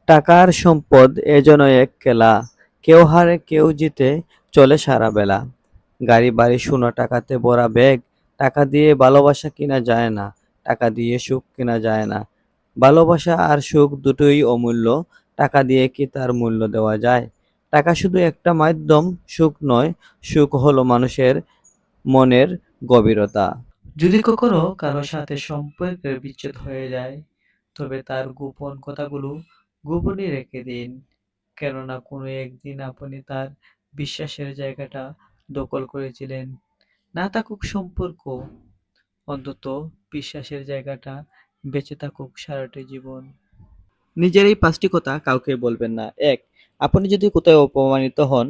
টাকা আর সম্পদ এ যেন এক খেলা, কেউ হারে কেউ জিতে, চলে সারা বেলা। গাড়ি বাড়ি সোনা টাকাতে ভরা ব্যাগ, টাকা দিয়ে ভালোবাসা কিনা যায় না, টাকা দিয়ে সুখ কিনা যায় না। ভালোবাসা আর সুখ দুটোই অমূল্য, টাকা দিয়ে কি তার মূল্য দেওয়া যায়? টাকা শুধু একটা মাধ্যম, সুখ নয়, সুখ হলো মানুষের মনের গভীরতা। যদি কখনো কারো সাথে সম্পর্কের বিচ্ছেদ হয়ে যায়, তবে তার গোপন কথাগুলো গোপনই রেখে দিন। কেননা কোনো একদিন আপনি তার বিশ্বাসের জায়গাটা দখল করেছিলেন। না থাকুক সম্পর্ক, অন্তত বিশ্বাসের জায়গাটা বেঁচে থাকুক সারাটি জীবন। নিজের এই ৫টি কথা কাউকে বলবেন না। ১. আপনি যদি কোথাও অপমানিত হন,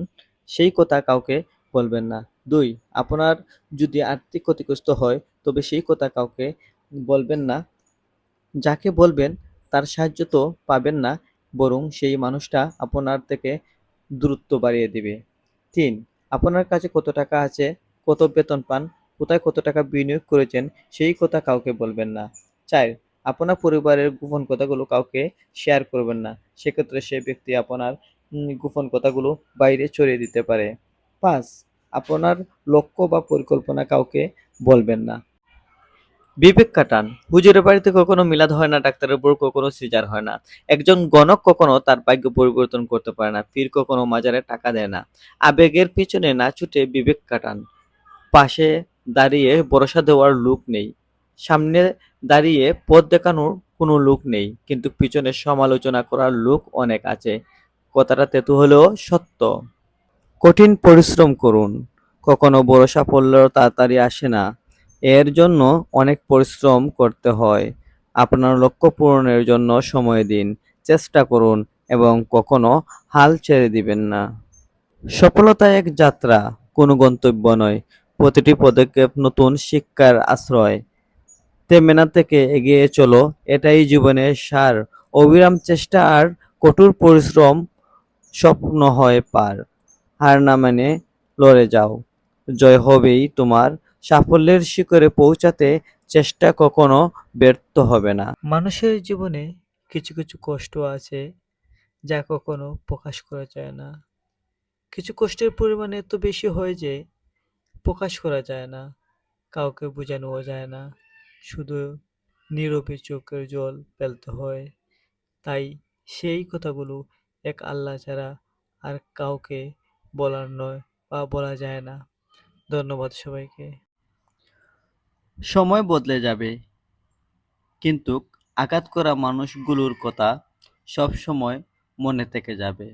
সেই কথা কাউকে বলবেন না। ২. আপনার যদি আর্থিক ক্ষতিগ্রস্ত হয়, তবে সেই কথা কাউকে বলবেন না। যাকে বলবেন তার সাহায্য তো পাবেন না, বরং সেই মানুষটা আপনার থেকে দূরত্ব বাড়িয়ে দিবে। ৩. আপনার কাছে কত টাকা আছে, কত বেতন পান, কোথায় কত টাকা বিনিয়োগ করেছেন, সেই কথা কাউকে বলবেন না। ৪. আপনার পরিবারের গোপন কথাগুলো কাউকে শেয়ার করবেন না। সেক্ষেত্রে সে ব্যক্তি আপনার গোপন কথাগুলো বাইরে ছড়িয়ে দিতে পারে। ৫. আপনার লক্ষ্য বা পরিকল্পনা কাউকে বলবেন না। বিবেক খাটান। হুজুরের বাড়িতে কখনো মিলাদ হয় না, ডাক্তারের উপর কখনো সিজার হয় না। একজন গণক কখনো তার ভাগ্য পরিবর্তন করতে পারে না। পীর কখনো মাজারে টাকা দেয় না। আবেগের পিছনে না ছুটে বিবেক খাটান। পাশে দাঁড়িয়ে ভরসা দেওয়ার লোক নেই। সামনে দাঁড়িয়ে পথ দেখানোর কোনো লোক নেই। কিন্তু পিছনে সমালোচনা করার লোক অনেক আছে। কথাটা তেতু হলেও সত্য। কঠিন পরিশ্রম করুন। কখনো বড় সাফল্য তাড়াতাড়ি আসে না। এর জন্য অনেক পরিশ্রম করতে হয়। আপনার লক্ষ্য পূরণের জন্য সময় দিন, চেষ্টা করুন এবং কখনো হাল ছেড়ে দিবেন না। সফলতা এক যাত্রা, কোনো গন্তব্য নয়। প্রতিটি পদক্ষেপ নতুন শিক্ষার আশ্রয়। মেনা থেকে এগিয়ে চলো, এটাই জীবনের সার। অবিরাম চেষ্টা আর কঠোর পরিশ্রম স্বপ্ন হয় পার। হার না মানে লড়ে যাও, জয় হবেই তোমার। সাফল্যের শিখরে পৌঁছাতে চেষ্টা কখনো ব্যর্থ হবে না। মানুষের জীবনে কিছু কিছু কষ্ট আছে যা কখনো প্রকাশ করা যায় না। কিছু কষ্টের পরিমাণ এত বেশি হয় যে প্রকাশ করা যায় না, কাউকে বোঝানোও যায় না। শুধু নীরবে চোখের জল ফেলতে হয়। তাই সেই কথাগুলো এক আল্লাহ ছাড়া আর কাউকে বলার নয় বা বলা যায় না। ধন্যবাদ সবাইকে। সময় বদলে যাবে, কিন্তু আঘাত করা মানুষগুলোর কথা সব সময় মনে থেকে যাবে।